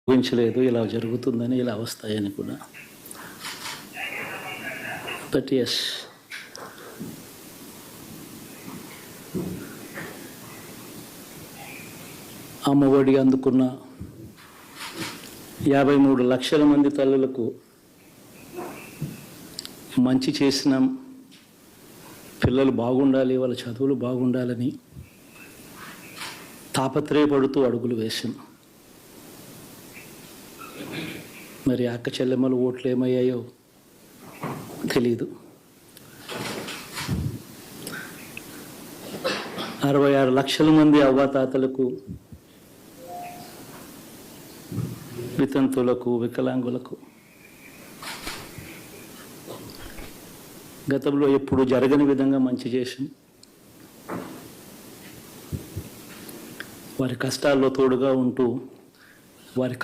ఊహించలేదు ఇలా జరుగుతుందని, ఇలా వస్తాయని కూడా. బట్ ఎస్, అమ్మఒడి అందుకున్న 53 లక్షల మంది తల్లులకు మంచి చేసినాం, పిల్లలు బాగుండాలి, వాళ్ళ చదువులు బాగుండాలని తాపత్రయపడుతూ అడుగులు వేసాం. మరి అక్క చెల్లెమ్మల ఓట్లు ఏమయ్యాయో తెలీదు. 66 లక్షల మంది అవ్వాతాతలకు, వితంతులకు, వికలాంగులకు గతంలో ఎప్పుడు జరగని విధంగా మంచి చేసి వారి కష్టాల్లో తోడుగా ఉంటూ వారి